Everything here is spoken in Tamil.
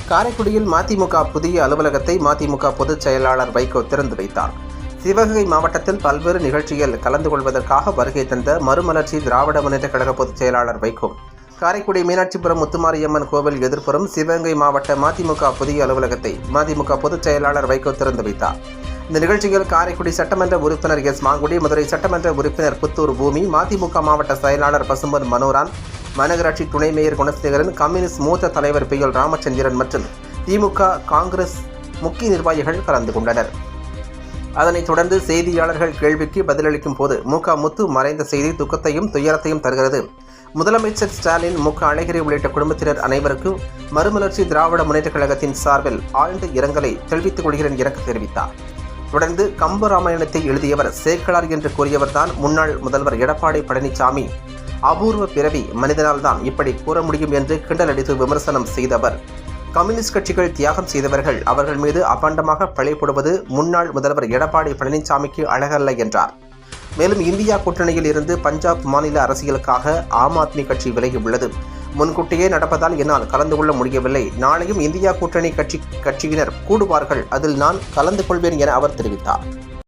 காரைக்குடியில் மதிமுக புதிய அலுவலகத்தை மதிமுக பொதுச் செயலாளர் வைகோ திறந்து வைத்தார். சிவகங்கை மாவட்டத்தில் பல்வேறு நிகழ்ச்சியில் கலந்து கொள்வதற்காக வருகை தந்த மறுமலர்ச்சி திராவிட முன்னேற்ற கழக பொதுச் செயலாளர் வைகோ காரைக்குடி மீனாட்சிபுரம் முத்துமாரியம்மன் கோவில் எதிர்ப்புறம் சிவகங்கை மாவட்ட மதிமுக புதிய அலுவலகத்தை மதிமுக பொதுச் செயலாளர் வைகோ திறந்து வைத்தார். இந்த நிகழ்ச்சியில் காரைக்குடி சட்டமன்ற உறுப்பினர் எஸ். மாங்குடி, மதுரை சட்டமன்ற உறுப்பினர் புத்தூர் பூமி, மதிமுக மாவட்ட செயலாளர் பசும்பொன் மனோரான், மாநகராட்சி துணை மேயர் குணசேகரன், கம்யூனிஸ்ட் மூத்த தலைவர் பி. எல். ராமச்சந்திரன் மற்றும் திமுக, காங்கிரஸ் முக்கிய நிர்வாகிகள் கலந்து கொண்டனர். அதனைத் தொடர்ந்து செய்தியாளர்கள் கேள்விக்கு பதிலளிக்கும் போது முத்து மறைந்த செய்தி துக்கத்தையும் துயரத்தையும் தருகிறது. முதலமைச்சர் ஸ்டாலின், அழகிரி உள்ளிட்ட குடும்பத்தினர் அனைவருக்கும் மறுமலர்ச்சி திராவிட முன்னேற்ற கழகத்தின் சார்பில் ஆழ்ந்த இரங்கலை தெரிவித்துக் கொள்கிறேன் என தெரிவித்தார். தொடர்ந்து கம்பராமாயணத்தை எழுதியவர் சேக்கலார் என்று கூறியவர்தான் முன்னாள் முதல்வர் எடப்பாடி பழனிசாமி. அபூர்வ பிறவி, மனிதனால் தான் இப்படி கூற முடியும் என்று கிண்டல் அடித்து விமர்சனம் செய்தவர், கம்யூனிஸ்ட் கட்சிகள் தியாகம் செய்தவர்கள், அவர்கள் மீது அபாண்டமாக பழி போடுவது முன்னாள் முதல்வர் எடப்பாடி பழனிசாமிக்கு அழகல்ல என்றார். மேலும் இந்தியா கூட்டணியில் இருந்து பஞ்சாப் மாநில அரசியலுக்காக ஆம் ஆத்மி கட்சி விலகி உள்ளது. முன்கூட்டியே நடப்பதால் என்னால் கலந்து கொள்ள முடியவில்லை. நாளையும் இந்தியா கூட்டணி கட்சியினர் கூடுவார்கள், அதில் நான் கலந்து கொள்வேன் என அவர் தெரிவித்தார்.